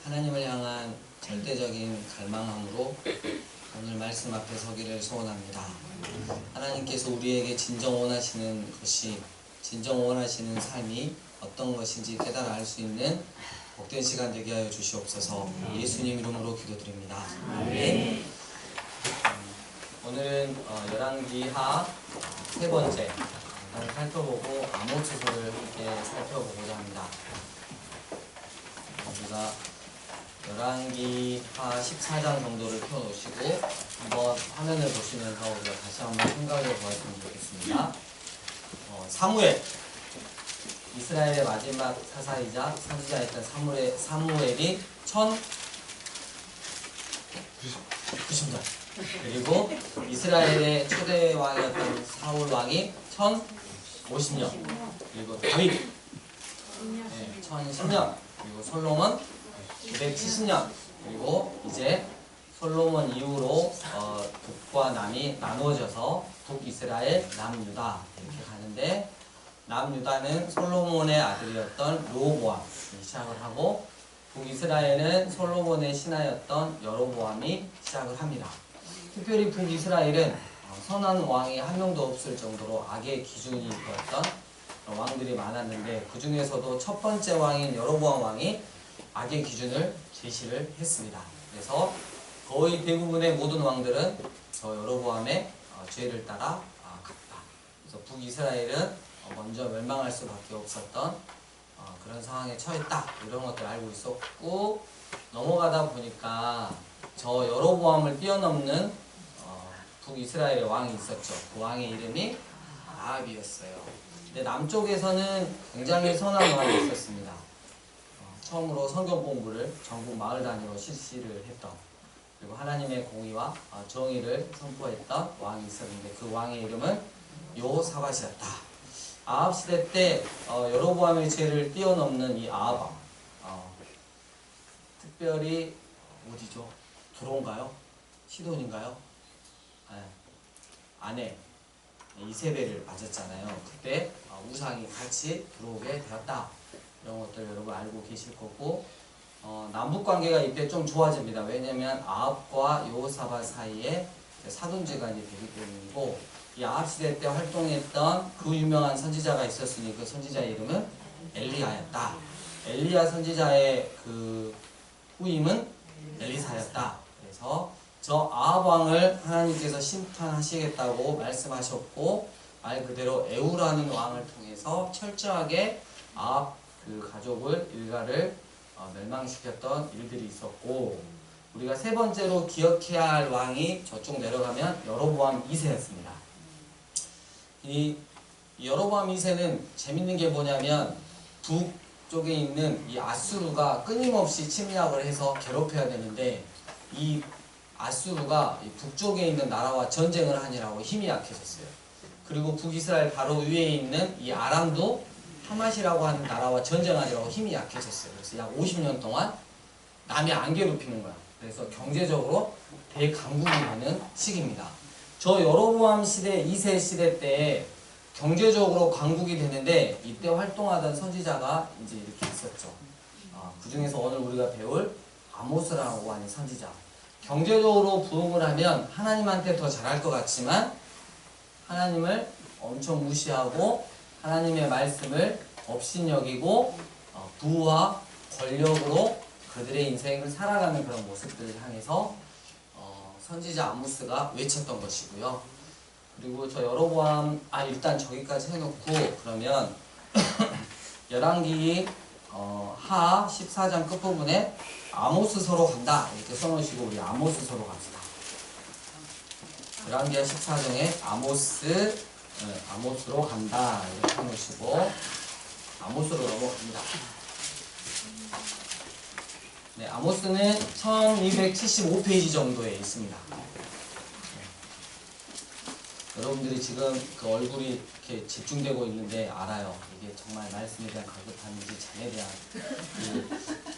하나님을 향한 절대적인 갈망함으로 오늘 말씀 앞에 서기를 소원합니다. 하나님께서 우리에게 진정 원하시는 것이, 진정 원하시는 삶이 어떤 것인지 깨달아 알 수 있는 복된 시간 되게 하여 주시옵소서. 예수님 이름으로 기도드립니다. 아멘. 오늘은 열왕기하 세 번째 살펴보고 아모스서를 함께 살펴보고자 합니다. 우리가 열왕기하 14장 정도를 펴놓으시고 한번 화면을 보시면서 우리가 다시 한번 생각해 보았으면 좋겠습니다. 사무엘, 이스라엘의 마지막 사사이자 선지자였던 사무엘이 1090년, 그리고 이스라엘의 초대 왕이었던 사울 왕이 1050년, 그리고 다윗 1010년, 그리고 솔로몬 970년, 그리고 이제 솔로몬 이후로 북과 남이 나누어져서 북이스라엘, 남유다 이렇게 가는데, 남유다는 솔로몬의 아들이었던 르호보암이 시작을 하고, 북이스라엘은 솔로몬의 신하였던 여로보암이 시작을 합니다. 특별히 북이스라엘은 선한 왕이 한 명도 없을 정도로 악의 기준이 되었던 왕들이 많았는데, 그 중에서도 첫 번째 왕인 여로보암 왕이 악의 기준을 제시를 했습니다. 그래서 거의 대부분의 모든 왕들은 저 여로보암의 죄를 따라 갔다. 그래서 북이스라엘은 먼저 멸망할 수밖에 없었던 그런 상황에 처했다. 이런 것들 알고 있었고, 넘어가다 보니까 저 여로보암을 뛰어넘는 북이스라엘의 왕이 있었죠. 그 왕의 이름이 아합이었어요. 근데 남쪽에서는 굉장히 선한 왕이 있었습니다. 처음으로 성경 공부를 전국 마을 단위로 실시를 했던, 그리고 하나님의 공의와 정의를 선포했던 왕이 있었는데, 그 왕의 이름은 여호사밧이었다. 아합 시대 때 여로보암의 죄를 뛰어넘는 이 아합, 특별히 어디죠? 두로인가요? 시돈인가요? 아내 이세벨을 맞았잖아요. 그때 우상이 같이 들어오게 되었다. 이런 것들 여러분 알고 계실 거고, 남북관계가 이때 좀 좋아집니다. 왜냐하면 아합과 여호사밧 사이에 사돈지간이 되기 때문이고, 이 아합 시대 때 활동했던 그 유명한 선지자가 있었으니 그 선지자의 이름은 엘리야였다. 엘리야 선지자의 그 후임은 엘리사였다. 그래서 저 아합 왕을 하나님께서 심판하시겠다고 말씀하셨고, 말 그대로 에후라는 왕을 통해서 철저하게 아합 그 가족을, 일가를 멸망시켰던 일들이 있었고, 우리가 세 번째로 기억해야 할 왕이 저쪽 내려가면 여로보암 2세였습니다. 이 여로보암 2세는 재밌는 게 뭐냐면, 북쪽에 있는 이 아수르가 끊임없이 침략을 해서 괴롭혀야 되는데, 이 아수르가 이 북쪽에 있는 나라와 전쟁을 하느라고 힘이 약해졌어요. 그리고 북이스라엘 바로 위에 있는 이 아람도 하맛이라고 하는 나라와 전쟁하느라고 힘이 약해졌어요. 그래서 약 50년 동안 남이 안 괴롭히는 거야. 그래서 경제적으로 대강국이 되는 시기입니다. 저 여로보암 시대 2세 시대 때 경제적으로 강국이 되는데, 이때 활동하던 선지자가 이제 이렇게 있었죠. 그 중에서 오늘 우리가 배울 아모스라고 하는 선지자. 경제적으로 부흥을 하면 하나님한테 더 잘할 것 같지만 하나님을 엄청 무시하고 하나님의 말씀을 업신여기고 부와 권력으로 그들의 인생을 살아가는 그런 모습들을 향해서 선지자 아모스가 외쳤던 것이고요. 그리고 저 여로보암, 일단 저기까지 해놓고, 그러면 열왕기 하 14장 끝부분에 아모스서로 간다 이렇게 써놓으시고 우리 아모스서로 갑시다. 열왕기하 14장에 아모스로 간다 이렇게 써놓으시고 아모스로 넘어갑니다. 네, 아모스는 1275페이지 정도에 있습니다. 여러분들이 지금 그 얼굴이 이렇게 집중되고 있는데 알아요. 이게 정말 말씀에 대한 갈급함인지 잠에 대한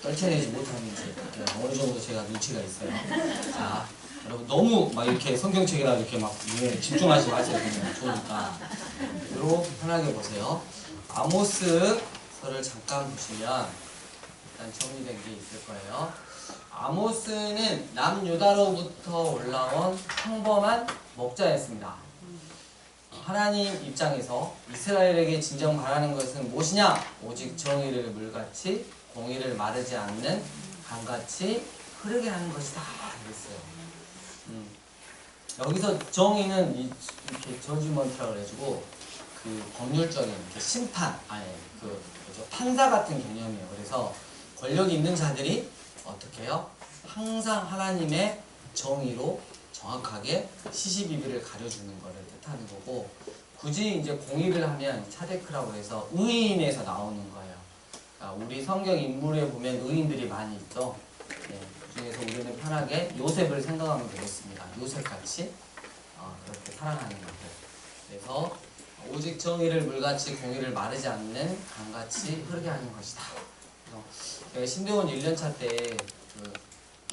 떨쳐내지 못하는지 어느 정도 제가 눈치가 있어요. 자, 여러분 너무 막 이렇게 성경책이라 이렇게 막 집중하지 마세요. 그냥 좋으니까 그대로 편하게 보세요. 아모스서를 잠깐 보시면 일단 정리된 게 있을 거예요. 아모스는 남유다로부터 올라온 평범한 목자였습니다. 하나님 입장에서 이스라엘에게 진정 바라는 것은 무엇이냐? 오직 정의를 물같이 공의를 마르지 않는 강같이 흐르게 하는 것이다. 그랬어요. 여기서 정의는 이렇게 저지먼트라고 그래가지고 그 법률적인 이렇게 심판, 아니 그 판사 같은 개념이에요. 그래서 권력이 있는 자들이 어떻게 해요? 항상 하나님의 정의로 정확하게 시시비비를 가려주는 것을 뜻하는 거고, 굳이 이제 공의를 하면 차데크라고 해서 의인에서 나오는 거예요. 그러니까 우리 성경 인물에 보면 의인들이 많이 있죠. 네, 그 중에서 우리는 편하게 요셉을 생각하면 되겠습니다. 요셉같이 그렇게 살아가는 것들. 그래서 오직 정의를 물같이 공의를 마르지 않는 강같이 흐르게 하는 것이다. 제가 신대원 1년차 때 그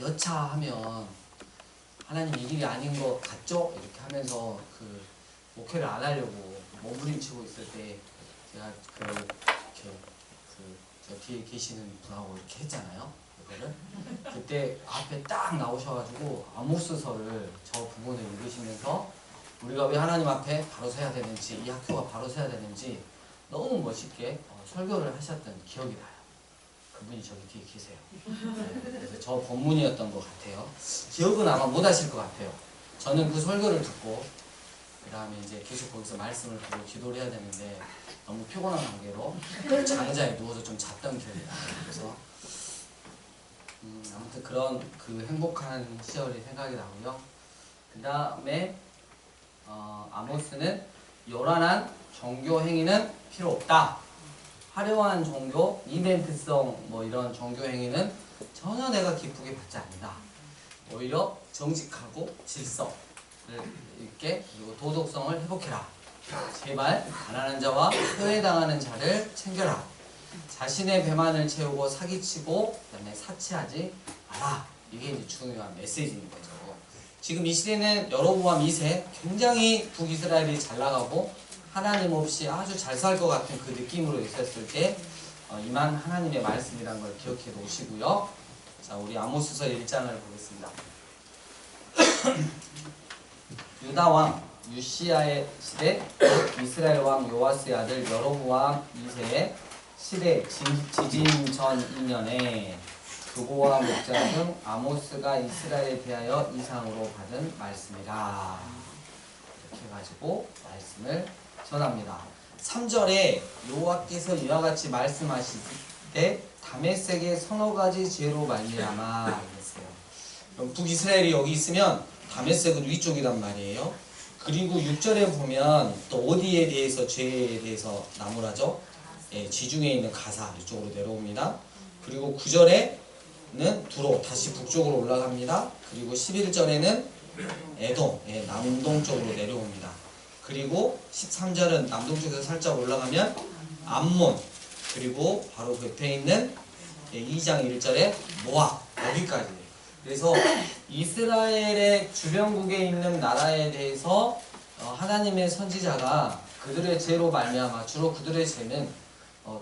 여차하면 하나님 이 길이 아닌 것 같죠? 이렇게 하면서 그 목회를 안 하려고 몸부림치고 있을 때 제가 저 뒤에 계시는 분하고 이렇게 했잖아요. 이거를 그때 앞에 딱 나오셔가지고 아모스서를 저 부분을 읽으시면서 우리가 왜 하나님 앞에 바로 서야 되는지, 이 학교가 바로 서야 되는지 너무 멋있게 설교를 하셨던 기억이 나요. 그분이 저기 뒤에 계세요. 네, 그래서 저 본문이었던 것 같아요. 기억은 아마 못 하실 것 같아요. 저는 그 설교를 듣고 그 다음에 이제 계속 거기서 말씀을 듣고 기도를 해야 되는데 너무 피곤한 관계로 장자에 누워서 좀 잤던 기억이 나요. 그래서 아무튼 그런 그 행복한 시절이 생각이 나고요. 그 다음에 아모스는 요란한 종교 행위는 필요 없다. 화려한 종교, 이벤트성 뭐 이런 종교 행위는 전혀 내가 기쁘게 받지 않는다. 오히려 정직하고 질서를 있게 그리고 도덕성을 회복해라. 제발 가난한 자와 회해당하는 자를 챙겨라. 자신의 배만을 채우고 사기치고 그다음에 사치하지 마라. 이게 이제 중요한 메시지인 거죠. 지금 이 시대는 여로보암 2세 굉장히 북이스라엘이 잘 나가고 하나님 없이 아주 잘 살 것 같은 그 느낌으로 있었을 때 임한 하나님의 말씀이라는 걸 기억해 놓으시고요. 자, 우리 아모스서 1장을 보겠습니다. 유다 왕 유시야의 시대, 이스라엘 왕 요아스의 아들 여로보암 2세의 시대 지진 전 2년에 두고와 목자 등 아모스가 이스라엘에 대하여 이상으로 받은 말씀이라. 이렇게 해가지고 말씀을 전합니다. 3절에 여호와께서 이와 같이 말씀하실 때 다메섹의 서너 가지 죄로 말미암아 이랬어요. 북이스라엘이 여기 있으면 다메섹은 위쪽이란 말이에요. 그리고 6절에 보면 또 어디에 대해서 죄에 대해서 나무라죠? 예, 지중해 있는 가사 이쪽으로 내려옵니다. 그리고 9절에는 두로 다시 북쪽으로 올라갑니다. 그리고 11절에는 에돔, 예, 남동쪽으로 내려옵니다. 그리고 13절은 남동쪽에서 살짝 올라가면 암몬, 그리고 바로 그 옆에 있는 2장 1절에 모압, 여기까지. 그래서 이스라엘의 주변국에 있는 나라에 대해서 하나님의 선지자가 그들의 죄로 말미암아, 주로 그들의 죄는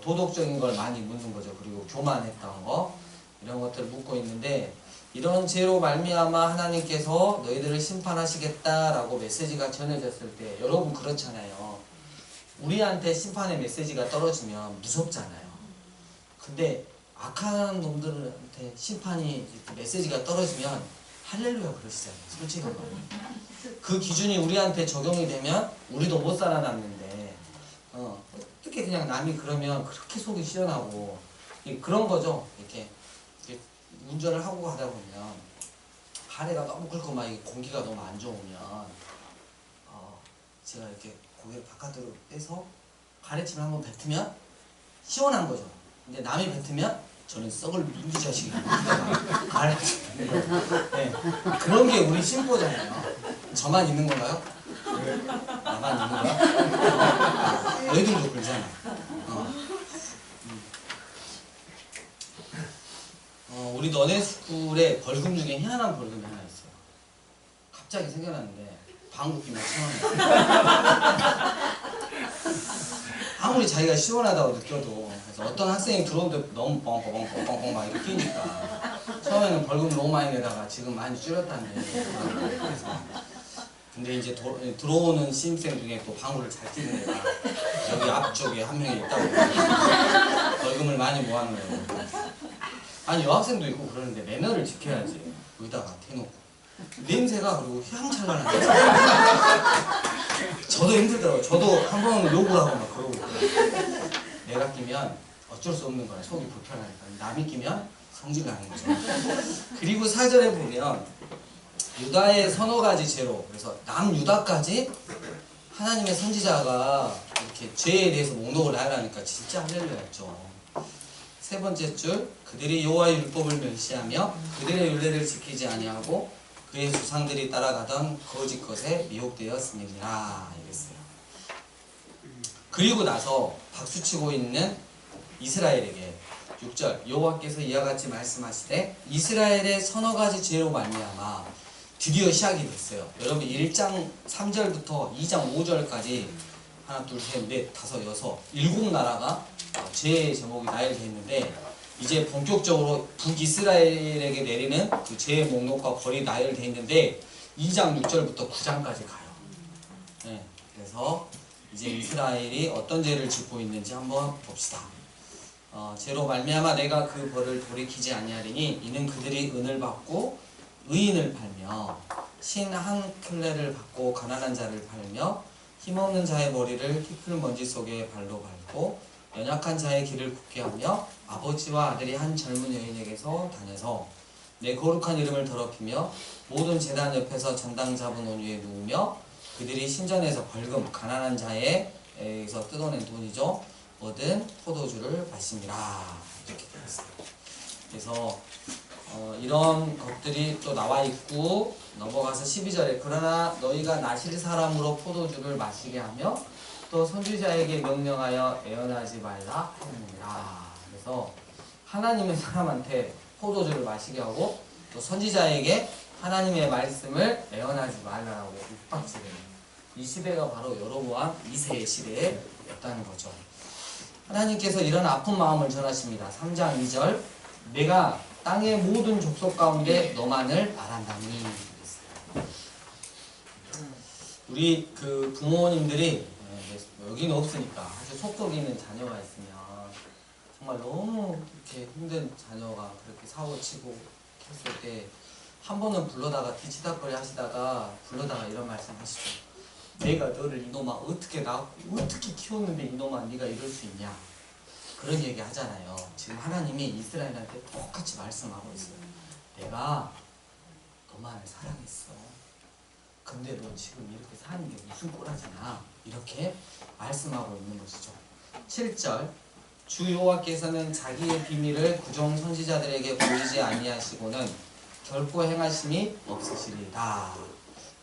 도덕적인 걸 많이 묻는 거죠. 그리고 교만했던 거, 이런 것들을 묻고 있는데, 이런 죄로 말미암아 하나님께서 너희들을 심판하시겠다라고 메시지가 전해졌을 때, 여러분 그렇잖아요. 우리한테 심판의 메시지가 떨어지면 무섭잖아요. 근데 악한 놈들한테 심판이 메시지가 떨어지면 할렐루야 그러시잖아요. 솔직한 거. 그 기준이 우리한테 적용이 되면 우리도 못 살아남는데 어떻게 그냥 남이 그러면 그렇게 속이 시원하고, 그런 거죠. 이렇게 운전을 하고 가다 보면 가래가 너무 끓고 막 공기가 너무 안 좋으면 제가 이렇게 고개를 바깥으로 빼서 가래침을 한번 뱉으면 시원한 거죠. 근데 남이 뱉으면 저는 썩을 민기자식이 가래침. 네. 그런 게 우리 심보잖아요. 저만 있는 건가요? 나만 있는 거야? 너희들도 그러잖아. 우리 너네스쿨에 벌금 중에 희한한 벌금이 하나 있어요. 갑자기 생겨났는데 방귀 끼면 1,000원. 아무리 자기가 시원하다고 느껴도. 그래서 어떤 학생이 들어오는데 너무 뻥뻥뻥뻥뻥 막 이렇게 뛰니까 처음에는 벌금 너무 많이 내다가 지금 많이 줄였다는데. 그래서 근데 이제 들어오는 신입생 중에 또 방울을 잘 뛰는 애가 여기 앞쪽에 한 명이 있다고 벌금을 많이 모았네요. 아니 여학생도 있고 그러는데 매너를 지켜야지. 여기다가 대놓고 냄새가 그리고 휘황찬란한 저도 힘들더라고요. 저도 한 번은 욕을 하고 막 그러고 내가 끼면 어쩔 수 없는 거야. 속이 불편하니까. 남이 끼면 성질 나는 거죠. 그리고 4절에 보면 유다의 서너 가지 죄로, 그래서 남유다까지 하나님의 선지자가 이렇게 죄에 대해서 목록을 하려니까 진짜 할렐루야였죠. 세 번째 줄, 그들이 여호와의 율법을 멸시하며 그들의 율례를 지키지 아니하고 그의 조상들이 따라가던 거짓 것에 미혹되었음이니라 이랬어요. 그리고 나서 박수치고 있는 이스라엘에게 6절, 여호와께서 이와 같이 말씀하시되 이스라엘의 서너 가지 죄로 말미암아 드디어 시작이 됐어요. 여러분 1장 3절부터 2장 5절까지 하나 둘 셋 넷 다섯 여섯 일곱 나라가 죄의 제목이 나열되어 있는데 이제 본격적으로 북이스라엘에게 내리는 그 죄의 목록과 벌이 나열되어 있는데 2장 6절부터 9장까지 가요. 네, 그래서 이제 이스라엘이 어떤 죄를 짓고 있는지 한번 봅시다. 죄로 말미암아 내가 그 벌을 돌이키지 아니하리니 이는 그들이 은을 받고 의인을 팔며 신 한 켤레를 받고 가난한 자를 팔며 힘없는 자의 머리를 휘플 먼지 속에 발로 밟고 연약한 자의 길을 굳게 하며 아버지와 아들이 한 젊은 여인에게서 다녀서 내 거룩한 이름을 더럽히며 모든 제단 옆에서 전당 잡은 온 위에 누우며 그들이 신전에서 벌금 가난한 자에게서 뜯어낸 돈이죠 얻은 포도주를 마십니다. 이렇게 되어 있어요. 그래서 이런 것들이 또 나와 있고 넘어가서 12절에 그러나 너희가 나실 사람으로 포도주를 마시게 하며 또 선지자에게 명령하여 애언하지 말라 하느니라. 그래서 하나님의 사람한테 포도주를 마시게 하고 또 선지자에게 하나님의 말씀을 애언하지 말라라고 윽박지르는 이 시대가 바로 여로보암 2세의 시대였다는 거죠. 하나님께서 이런 아픈 마음을 전하십니다. 3장 2절 내가 땅의 모든 족속 가운데 너만을 말한다니. 우리 그 부모님들이 여기는 없으니까 아주 속독이 있는 자녀가 있으면 정말 너무 이렇게 힘든 자녀가 그렇게 사고치고 했을 때 한 번은 불러다가 뒤치다거리 하시다가 불러다가 이런 말씀 하시죠. 내가 너를 이놈아 어떻게 키웠는데 이놈아 네가 이럴 수 있냐. 그런 얘기 하잖아요. 지금 하나님이 이스라엘한테 똑같이 말씀하고 있어요. 내가 너만을 사랑했어. 근데 너 지금 이렇게 사는 게 무슨 꼬라지냐. 이렇게 말씀하고 있는 것이죠. 7절 주 여호와께서는 자기의 비밀을 구종 선지자들에게 보이지 아니하시고는 결코 행하심이 없으시리다.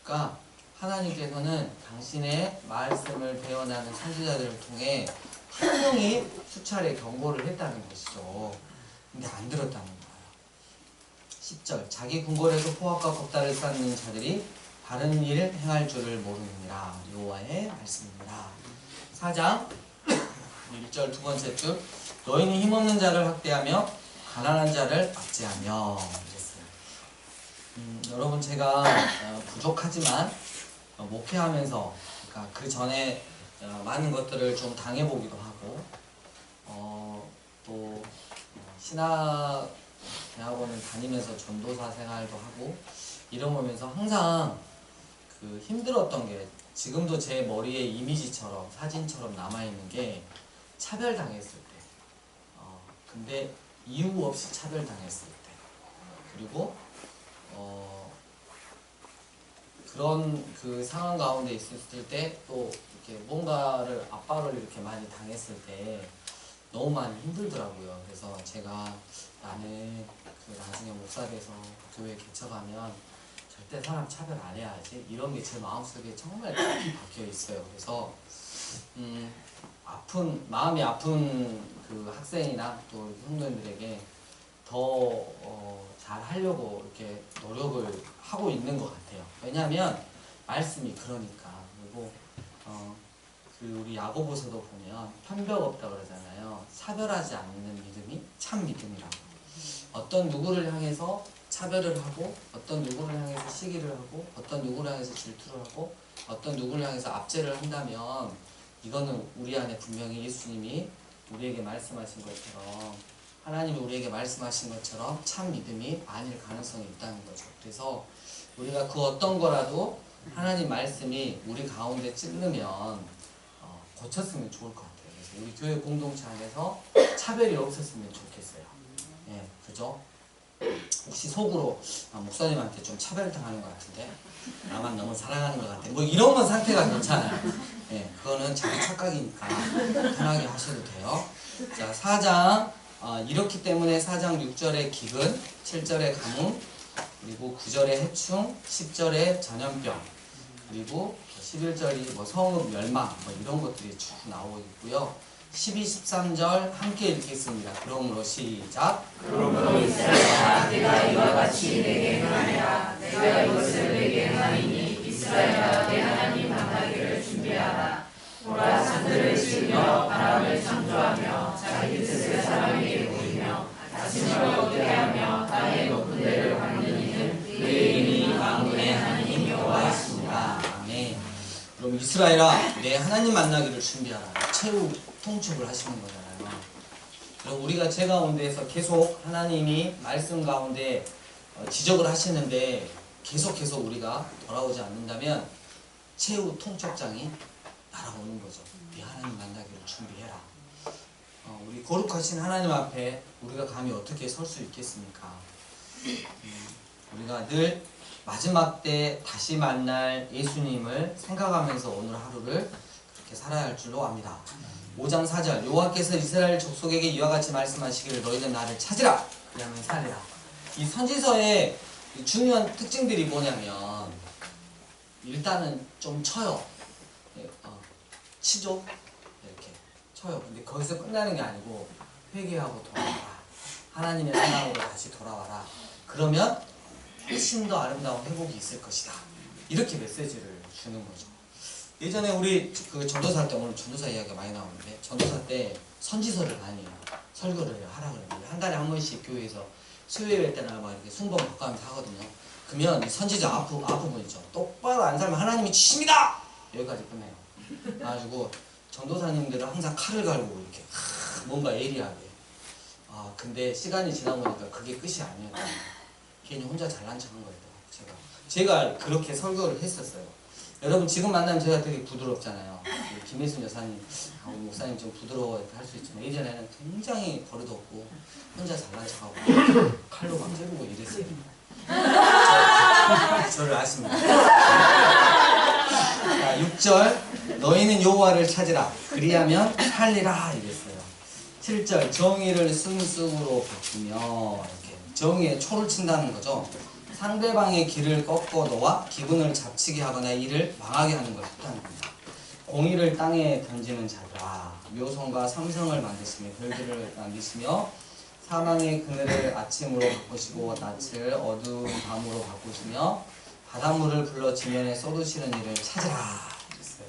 그러니까 하나님께서는 당신의 말씀을 배워나는 선지자들을 통해 분명히 수차례 경고를 했다는 것이죠. 근데 안 들었다는 거예요. 10절 자기 궁궐에서 포악과 겁달을 쌓는 자들이 바른 일을 행할 줄을 모르느니라. 여호와의 말씀입니다. 4장 1절 두 번째 줄 너희는 힘없는 자를 학대하며 가난한 자를 압제하며 이랬어요. 여러분 제가 부족하지만 목회하면서 그러니까 그 전에 많은 것들을 좀 당해보기도 하고 또 신학대학원을 다니면서 전도사 생활도 하고 이러면서 항상 그 힘들었던 게 지금도 제 머리에 이미지처럼 사진처럼 남아있는 게 차별당했을 때 근데 이유 없이 차별당했을 때 그리고 그런 그 상황 가운데 있을 때 또 이렇게 뭔가를 압박을 이렇게 많이 당했을 때 너무 많이 힘들더라고요. 그래서 제가 나는 그 나중에 목사 돼서 교회 개척하면 절대 사람 차별 안 해야지 이런 게 제 마음속에 정말 깊이 박혀 있어요. 그래서 마음이 아픈 그 학생이나 또 성도님들에게 더 잘 하려고 이렇게 노력을 하고 있는 것 같아요. 왜냐하면 말씀이 그러니까. 그리고 우리 야고보서도 보면 편벽 없다 그러잖아요. 차별하지 않는 믿음이 참 믿음이라고. 어떤 누구를 향해서 차별을 하고, 어떤 누구를 향해서 시기를 하고, 어떤 누구를 향해서 질투를 하고, 어떤 누구를 향해서 압제를 한다면 이거는 우리 안에 분명히 예수님이 우리에게 말씀하신 것처럼, 하나님이 우리에게 말씀하신 것처럼 참 믿음이 아닐 가능성이 있다는 거죠. 그래서 우리가 그 어떤 거라도 하나님 말씀이 우리 가운데 찔르면 고쳤으면 좋을 것 같아요. 그래서 우리 교회 공동체 안에서 차별이 없었으면 좋겠어요. 예, 그죠? 혹시 속으로 목사님한테 좀 차별당하는 것 같은데 나만 너무 사랑하는 것 같아. 뭐 이런 건 상태가 괜찮아요. 예, 그거는 자기 착각이니까 편하게 하셔도 돼요. 자, 4장 이렇기 때문에 4장 6절에 기근, 7절에 가뭄, 그리고 9절에 해충, 10절에 전염병, 그리고 11절이 뭐 성읍 멸망 뭐 이런 것들이 쭉 나오고 있고요. 12, 13절 함께 읽겠습니다. 그러므로 시작. 그러므로 이스라엘아 내가 이와 같이 내게 행하리라. 내가 이것을 내게 행하리니 이스라엘아 내 하나님 만나기를 준비하라. 보라 산들을 치며 바람을 창조하며 자기 뜻을 사람에게 보이며 아침을 얻게 하며 땅의 높은 데를 밟는 이는 그의 이름이 만군의 하나님 여호와이시니라. 아멘. 그럼 이스라엘아 내 하나님 만나기를 준비하라. 최후 통첩을 하시는 거잖아요. 그럼 우리가 제 가운데에서 계속 하나님이 말씀 가운데 지적을 하시는데 계속 우리가 돌아오지 않는다면 최후 통첩장이 날아오는 거죠. 네 하나님 만나기를 준비해라. 우리 거룩하신 하나님 앞에 우리가 감히 어떻게 설 수 있겠습니까? 우리가 늘 마지막 때 다시 만날 예수님을 생각하면서 오늘 하루를 그렇게 살아야 할 줄로 압니다. 5장 4절 여호와께서 이스라엘 족속에게 이와 같이 말씀하시기를 너희는 나를 찾으라 그리하면 살리라. 이 선지서의 중요한 특징들이 뭐냐면 일단은 좀 쳐요. 치죠. 이렇게 쳐요. 근데 거기서 끝나는 게 아니고 회개하고 돌아와라. 하나님의 사랑으로 다시 돌아와라. 그러면 훨씬 더 아름다운 회복이 있을 것이다. 이렇게 메시지를 주는 거죠. 예전에 우리 그 전도사 때, 오늘 전도사 이야기가 많이 나오는데 전도사 때 선지서를 많이 설교를 해요. 하라 그러는데 한 달에 한 번씩 교회에서 수요일 때나 막 이렇게 순번 바꿔가면서 하거든요. 그러면 선지자 앞부분 있죠. 똑바로 안 살면 하나님이 치십니다. 여기까지 끝내요. 그래가지고 전도사님들은 항상 칼을 갈고 이렇게 뭔가 예리하게. 근데 시간이 지나 보니까 그게 끝이 아니었다. 괜히 혼자 잘난 척한 거예요. 제가 그렇게 설교를 했었어요. 여러분 지금 만나면 제가 되게 부드럽잖아요. 김혜순 여사님, 목사님 좀 부드러워 할 수 있지만 예전에는 굉장히 버릇없고 혼자 잘난 척하고 칼로 막 찌르고 이랬어요. 저를 아십니다. 자, 6절 너희는 여호와를 찾으라 그리하면 살리라 이랬어요. 7절 정의를 승승으로 바꾸며 이렇게 정의에 초를 친다는 거죠. 상대방의 길을 꺾어 놓아 기분을 잡치게 하거나 이를 망하게 하는 것이 뜻하는 겁니다. 공의를 땅에 던지는 자들아 묘성과 삼성을 만드시며 별들을 만드시며 사망의 그늘을 아침으로 바꾸시고 낯을 어두운 밤으로 바꾸시며 바닷물을 불러 지면에 쏟으시는 이를 찾으라 그랬어요.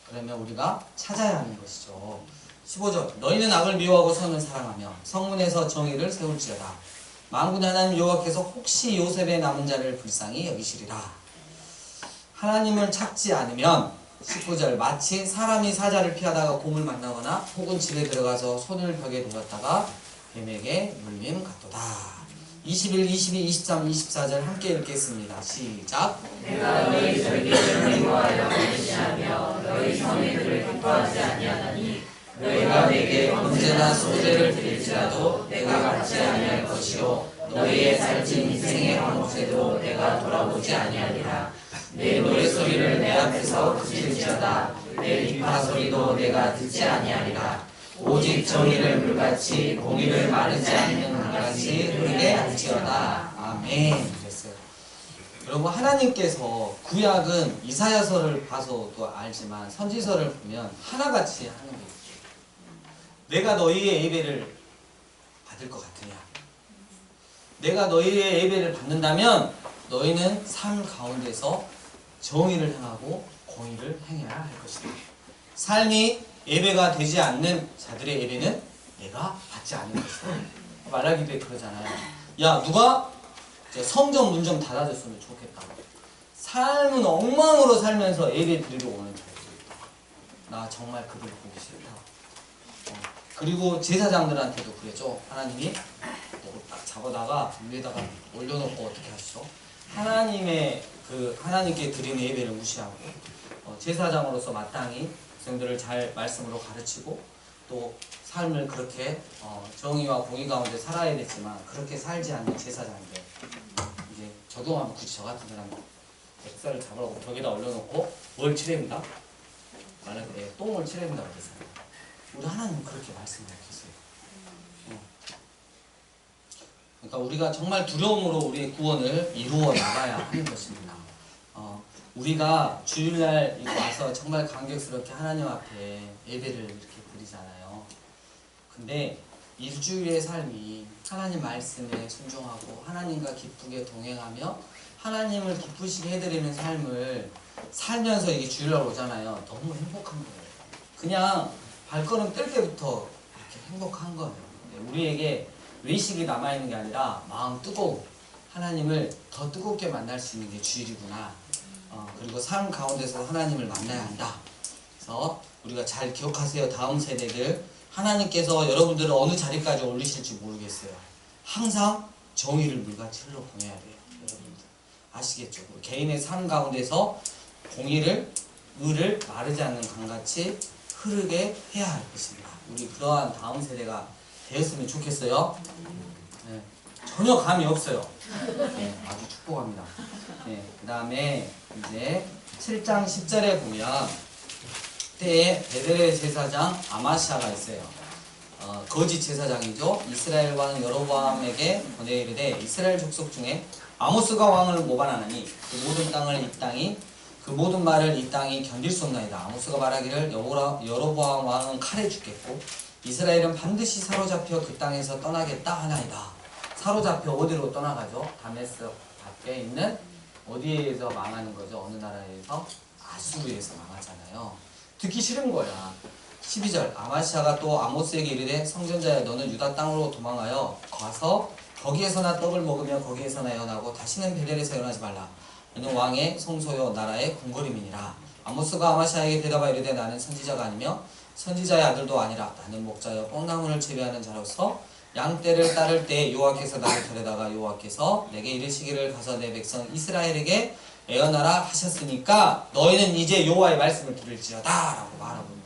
그러면 우리가 찾아야 하는 것이죠. 15절 너희는 악을 미워하고 선을 사랑하며 성문에서 정의를 세울지어다. 만군의 하나님 여호와께서 혹시 요셉의 남은 자를 불쌍히 여기시리라. 하나님을 찾지 않으면 19절 마치 사람이 사자를 피하다가 곰을 만나거나 혹은 집에 들어가서 손을 벽에 놓았다가 뱀에게 물림 같도다. 21, 22, 23, 24절 함께 읽겠습니다. 시작. 내가 너희 절기를 미워하여 멸시하며 너희 성회들을 기뻐하지 아니하나니 너희가 내게 언제나 소재를 드릴지라도 내가 받지 아니할 것이요 너희의 살찐 인생의 황무새도 내가 돌아보지 아니하리라. 내 노래소리를 내 앞에서 그칠지어다. 내 비파 소리도 내가 듣지 아니하리라. 오직 정의를 물같이 공의를 마르지 않는 강같이 흐르게 할지어다. 아멘. 그랬어요. 여러분 하나님께서 구약은 이사야서를 봐서도 알지만 선지서를 보면 하나같이 하는 게 있어요. 내가 너희의 예배를 받을 것 같으냐? 내가 너희의 예배를 받는다면 너희는 삶 가운데서 정의를 행하고 공의를 행해야 할 것이다. 삶이 예배가 되지 않는 자들의 예배는 내가 받지 않는 것이다. 말라기도에 그러잖아요. 야, 누가 성전 문 좀 닫아줬으면 좋겠다. 삶은 엉망으로 살면서 예배 드리러 오는 자들이 있다. 나 정말 그들 보기 싫다. 그리고 제사장들한테도 그랬죠. 하나님이 딱 잡아다가 위에다가 올려놓고 어떻게 하시죠? 하나님께 드리는 예배를 무시하고 제사장으로서 마땅히 백성들을 잘 말씀으로 가르치고 또 삶을 그렇게 정의와 공의 가운데 살아야 되지만 그렇게 살지 않는 제사장들, 이제 적용하면 굳이 저 같은 사람 백살을 잡으라고 벽에다 올려놓고 뭘 칠해준다? 만약에 똥을 칠해준다고 그랬어요. 우리 하나님은 그렇게 말씀하셨어요. 그러니까 우리가 정말 두려움으로 우리의 구원을 이루어 나가야 하는 것입니다. 우리가 주일날 와서 정말 감격스럽게 하나님 앞에 예배를 이렇게 드리잖아요. 근데 일주일의 삶이 하나님 말씀에 순종하고 하나님과 기쁘게 동행하며 하나님을 기쁘시게 해드리는 삶을 살면서 이게 주일날 오잖아요. 너무 행복한 거예요. 그냥 발걸음 뗄 때부터 이렇게 행복한 거예요. 우리에게 외식이 남아있는 게 아니라 마음 뜨거움, 하나님을 더 뜨겁게 만날 수 있는 게 주일이구나. 그리고 삶 가운데서 하나님을 만나야 한다. 그래서 우리가 잘 기억하세요. 다음 세대들, 하나님께서 여러분들을 어느 자리까지 올리실지 모르겠어요. 항상 정의를 물같이 흘러보내야 돼요. 여러분들 아시겠죠? 개인의 삶 가운데서 공의를, 의를 마르지 않는 강같이 흐르게 해야 할 것입니다. 우리 그러한 다음 세대가 되었으면 좋겠어요. 네, 전혀 감이 없어요. 네, 아주 축복합니다. 네, 그 다음에 이제 7장 10절에 보면 그때에 베델의 제사장 아마시아가 있어요. 거짓 제사장이죠. 이스라엘 왕 여로보암에게 보내 이르되 이스라엘 족속 중에 아모스가 왕을 모반하나니 그 모든 땅을 이 땅이 그 모든 말을 이 땅이 견딜 수 없나이다. 아모스가 말하기를 여로보암 왕은 칼에 죽겠고 이스라엘은 반드시 사로잡혀 그 땅에서 떠나겠다 하나이다. 사로잡혀 어디로 떠나가죠? 다메섹 밖에 있는 어디에서 망하는 거죠? 어느 나라에서? 아수르에서 망하잖아요. 듣기 싫은 거야. 12절 아마시아가 또 아모스에게 이르되 성전자야 너는 유다 땅으로 도망하여 가서 거기에서나 떡을 먹으며 거기에서나 예언하고 다시는 베델에서 예언하지 말라. 너는 왕의 성소요 나라의 궁궐임이니라. 아모스가 아마시아에게 대답하여 이르되 나는 선지자가 아니며 선지자의 아들도 아니라 나는 목자여 뽕나무를 재배하는 자로서 양떼를 따를 때 여호와께서 나를 데려다가 여호와께서 내게 이르시기를 가서 내 백성 이스라엘에게 예언하라 하셨으니까 너희는 이제 여호와의 말씀을 들을지어다 라고 말하고 있는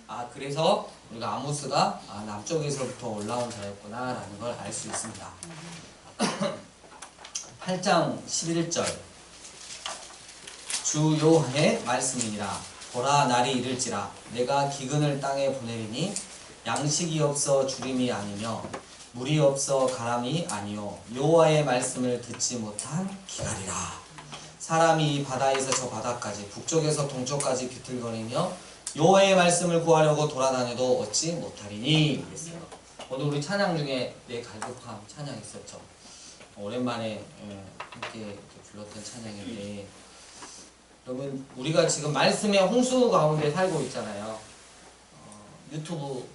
거예요. 그래서 우리가 아모스가 남쪽에서부터 올라온 자였구나 라는 걸 알 수 있습니다. 8장 11절 주 여호와의 말씀이니라. 보라 날이 이를지라 내가 기근을 땅에 보내리니 양식이 없어 주림이 아니며 물이 없어 가람이 아니요 여호와의 말씀을 듣지 못한 기갈이라. 사람이 이 바다에서 저 바다까지 북쪽에서 동쪽까지 비틀거리며 여호와의 말씀을 구하려고 돌아다녀도 얻지 못하리니 그랬어요. 오늘 우리 찬양 중에 내 갈급함 찬양 있었죠. 오랜만에 함께 이렇게 불렀던 찬양인데 여러분 우리가 지금 말씀의 홍수 가운데 살고 있잖아요. 유튜브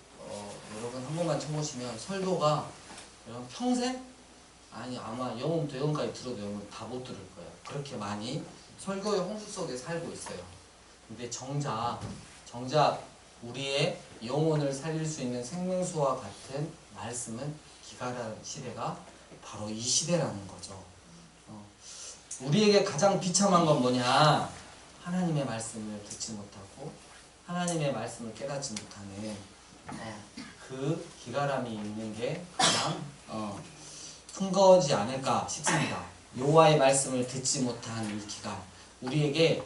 여러분 한 번만 쳐보시면 설교가 여러분 평생 아마 영혼부터 영혼까지 들어도 여러분 다 못 들을 거예요. 그렇게 많이 설교의 홍수 속에 살고 있어요. 근데 정작 우리의 영혼을 살릴 수 있는 생명수와 같은 말씀은 기가라는 시대가 바로 이 시대라는 거죠. 우리에게 가장 비참한 건 뭐냐? 하나님의 말씀을 듣지 못하고 하나님의 말씀을 깨닫지 못하는 그 기가람이 있는 게 가장 큰 거지 않을까 싶습니다. 여호와의 말씀을 듣지 못한 이 기가 우리에게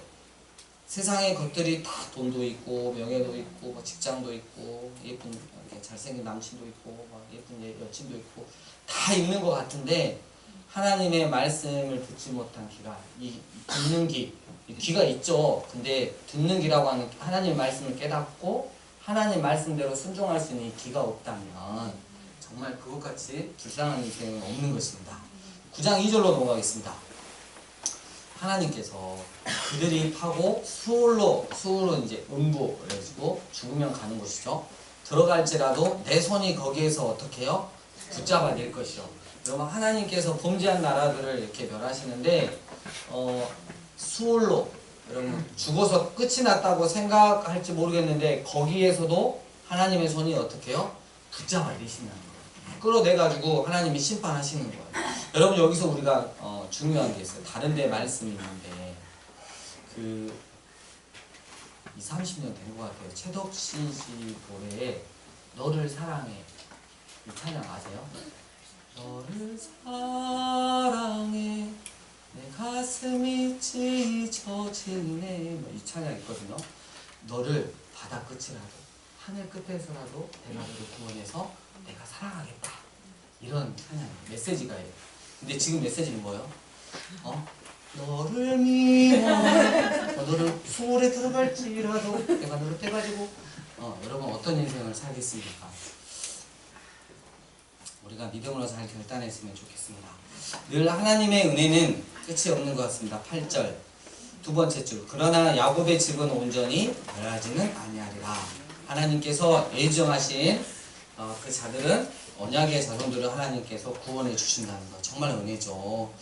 세상의 것들이 다 돈도 있고 명예도 있고 뭐 직장도 있고 예쁜 이렇게 잘생긴 남친도 있고 막 예쁜 여친도 있고 다 있는 것 같은데 하나님의 말씀을 듣지 못한 귀가 이 듣는 귀가 있죠. 근데 듣는 귀라고 하는 하나님의 말씀을 깨닫고 하나님 말씀대로 순종할 수 있는 이 귀가 없다면 정말 그것같이 불쌍한 인생은 없는 것입니다. 9장 2절로 넘어가겠습니다. 하나님께서 그들이 파고 수울로 이제 음부 그래가지고 죽으면 가는 곳이죠. 들어갈지라도 내 손이 거기에서 어떻게 해요? 붙잡아 낼 것이요. 여러분 하나님께서 범죄한 나라들을 이렇게 멸하시는데 수울로 여러분 죽어서 끝이 났다고 생각할지 모르겠는데 거기에서도 하나님의 손이 어떻게 해요? 붙잡아 내신다는 거예요. 끌어내가지고 하나님이 심판하시는 거예요. 여러분 여기서 우리가 중요한 게 있어요. 다른 데 말씀이 있는데 그 30년 된 것 같아요. 최덕신 씨 노래에 너를 사랑해 이 찬양 아세요? 너를 사랑해 내 가슴이 찢어지네 이 찬양 있거든요. 너를 바다 끝이라도 하늘 끝에서라도 내가 너를 구원해서 내가 사랑하겠다 이런 찬양 메시지가예요. 근데 지금 메시지는 뭐예요? 너를 미워 너를 수월에 들어갈지라도 내가 너를 떼가지고 여러분 어떤 인생을 살겠습니까? 우리가 믿음으로 잘 결단했으면 좋겠습니다. 늘 하나님의 은혜는 끝이 없는 것 같습니다. 8절 두 번째 줄 그러나 야곱의 집은 온전히 멸하지는 아니하리라. 하나님께서 예정하신 그 자들은 언약의 자손들을 하나님께서 구원해 주신다는 것 정말 은혜죠.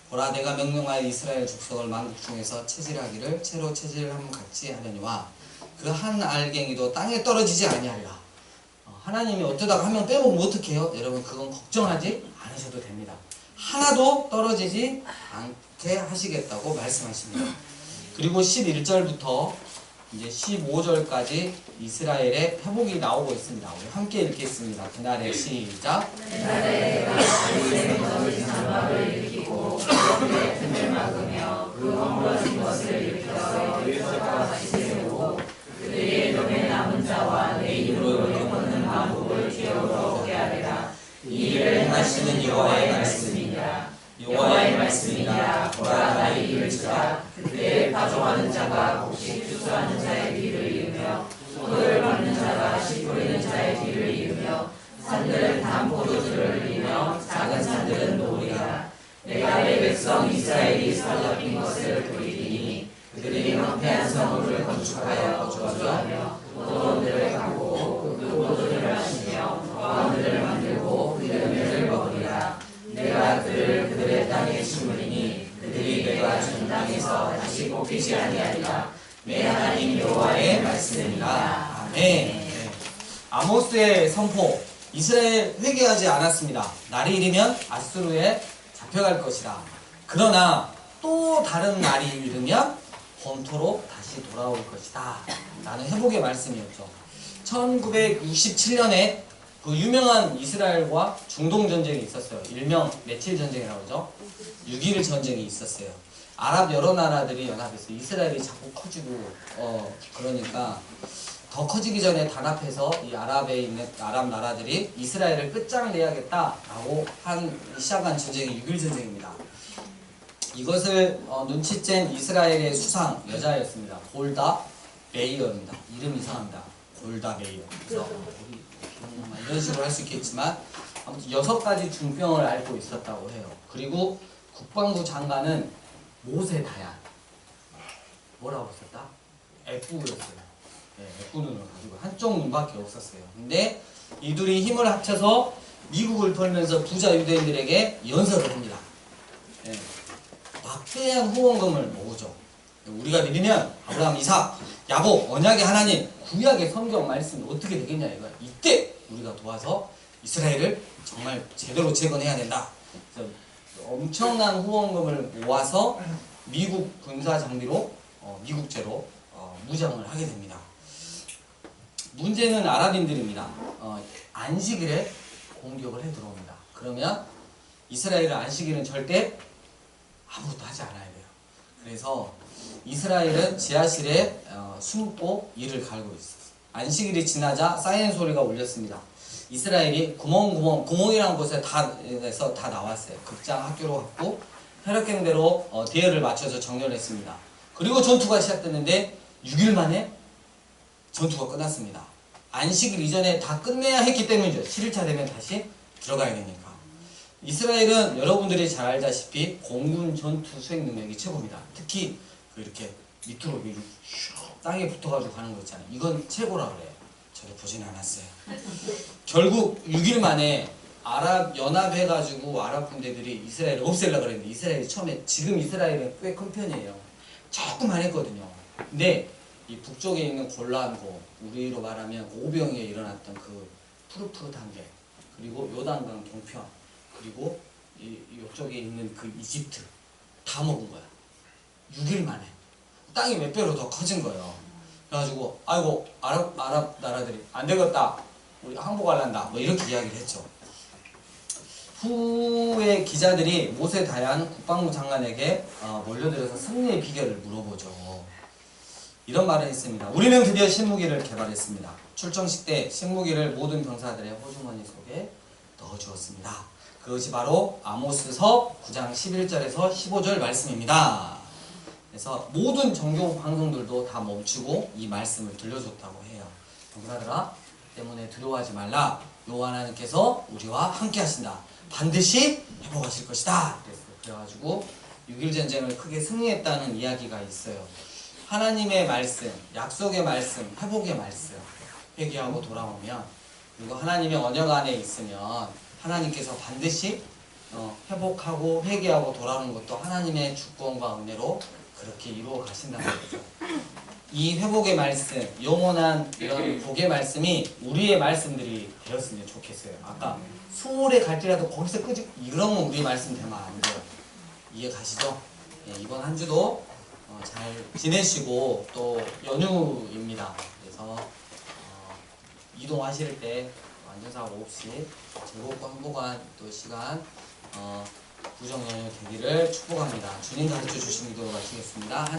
보라 내가 명령하여 이스라엘 족속을 만국 중에서 체질하기를 채로 체질함 같이 하려니와 그 한 알갱이도 땅에 떨어지지 아니하리라. 하나님이 어쩌다가 한 명 빼먹으면 어떡해요? 여러분 그건 걱정하지 않으셔도 됩니다. 하나도 떨어지지 않게 하시겠다고 말씀하십니다. 그리고 11절부터 이제 15절까지 이스라엘의 회복이 나오고 있습니다. 우리 함께 읽겠습니다. 그날의 시작. 그날에 내가 아이의 너희 장막을 일으키고 그의 틈을 막으며 그 허물어진 것을 일으켜서 일터와 같이 세우고 그들의 이름에 남은 자와 내 이름으로 일컫는 만국을 기업으로 얻게 하리라. 이 일을 행하시는 여호와의 말씀이니라. 여호와의 말씀이니라. 보라 나의 이을지라. 그때에 파종하는 자가 곡식 추수하는 자의 뒤를 이으며 포도를 밟는 자가 씨 뿌리는 자의 뒤를 이으며 산들은 단 포도주를 이으며 작은 산들은 노으리라. 내가 내 백성 이스라엘이 사로잡힌 것을 돌이키니 그들이 황폐한 성읍을 건축하여 저주하며 포도원들을 가꾸고 그 포도주를 마시며 과원들을 만들고 그 열매를 먹으리라. 내가 그들의 땅에 심으리니 그들이 내가 준 땅에서 다시 뽑히지 아니하리라. 내 하나님 여호와의 말씀이니라. 아멘. 네. 아모스의 선포 이스라엘 회개하지 않았습니다. 날이 이르면 아수르에 잡혀갈 것이다. 그러나 또 다른 날이 이르면 본토로 다시 돌아올 것이다 라는 회복의 말씀이었죠. 1967년에 그 유명한 이스라엘과 중동 전쟁이 있었어요. 일명 며칠 전쟁이라고 그러죠. 6.1 전쟁이 있었어요. 아랍 여러 나라들이 연합해서 이스라엘이 자꾸 커지고 그러니까 더 커지기 전에 단합해서 이 아랍에 있는 아랍 나라들이 이스라엘을 끝장내야겠다라고 시작한 전쟁이 6.1 전쟁입니다. 이것을 눈치챈 이스라엘의 수상 여자였습니다. 골다 메이어입니다. 이름 이상합니다. 골다 메이어. 그래서 우리 이런 식으로 할 수 있겠지만 아무튼 6가지 중병을 앓고 있었다고 해요. 그리고 국방부 장관은 모세 다얀. 뭐라고 썼다? F였어요. 네, F 눈을 가지고 한쪽 눈밖에 없었어요. 근데 이들이 힘을 합쳐서 미국을 털면서 부자 유대인들에게 연설을 합니다. 네, 막대한 후원금을 모으죠. 우리가 믿으면 아브라함, 이삭, 야곱, 언약의 하나님, 구약의 성경 말씀이 어떻게 되겠냐 이거. 이때 우리가 도와서 이스라엘을 정말 제대로 재건해야 된다. 그래서 엄청난 후원금을 모아서 미국 군사 장비로 미국제로 무장을 하게 됩니다. 문제는 아랍인들입니다. 안식일에 공격을 해 들어옵니다. 그러면 이스라엘은 안식일은 절대 아무것도 하지 않아야 돼요. 그래서 이스라엘은 지하실에 숨고 이를 갈고 있었어요. 안식일이 지나자 사이렌 소리가 울렸습니다. 이스라엘이 구멍이라는 곳에 다 나왔어요. 극장 학교로 갔고 혈액행대로 대열을 맞춰서 정렬했습니다. 그리고 전투가 시작됐는데 6일 만에 전투가 끝났습니다. 안식일 이전에 다 끝내야 했기 때문이죠. 7일차 되면 다시 들어가야 되니까. 이스라엘은 여러분들이 잘 알다시피 공군 전투 수행 능력이 최고입니다. 특히 그 이렇게 밑으로 밀고 땅에 붙어가지고 가는 거 있잖아요. 이건 최고라 그래요. 저도 보진 않았어요. 결국 6일 만에 아랍 연합해가지고 아랍 군대들이 이스라엘을 없애려고 그랬는데 이스라엘이 처음에 지금 이스라엘은 꽤 큰 편이에요. 조금만 했거든요. 근데 이 북쪽에 있는 골란고 우리로 말하면 오병이에 일어났던 그 푸릇푸릇한 게 그리고 요단강 동편 그리고 이쪽에 있는 그 이집트 다 먹은 거야. 6일 만에 땅이 몇 배로 더 커진 거예요. 그래가지고 아이고 아랍 나라들이 안 되겠다 우리 항복할란다 뭐 이렇게 이야기를 했죠. 후에 기자들이 모세 다얀 국방부 장관에게 몰려들어서 승리의 비결을 물어보죠. 이런 말을 했습니다. 우리는 드디어 신무기를 개발했습니다. 출정식 때 신무기를 모든 병사들의 호주머니 속에 넣어주었습니다. 그것이 바로 아모스서 9장 11절에서 15절 말씀입니다. 그래서 모든 정교 방송들도 다 멈추고 이 말씀을 들려줬다고 해요. 병사들아 때문에 두려워하지 말라. 여호와 하나님께서 우리와 함께 하신다. 반드시 회복하실 것이다. 그래가지고 6.1 전쟁을 크게 승리했다는 이야기가 있어요. 하나님의 말씀, 약속의 말씀, 회복의 말씀 회개하고 돌아오면 그리고 하나님의 언약 안에 있으면 하나님께서 반드시 회복하고 회개하고 돌아오는 것도 하나님의 주권과 은혜로 그렇게 이루어 가신다는 거죠. 이 회복의 말씀, 영원한 이런 복의 말씀이 우리의 말씀들이 되었으면 좋겠어요. 아까 수월에 갈지라도 거기서 끄지 이러면 우리의 말씀 되면 안 돼요. 이해 가시죠? 네, 이번 한 주도 잘 지내시고 또 연휴입니다. 그래서 이동하실 때 안전사고 없이 즐겁고 행복한 또 시간 구정 연휴 되기를 축복합니다. 주님 가르쳐 주신 기도로 마치겠습니다.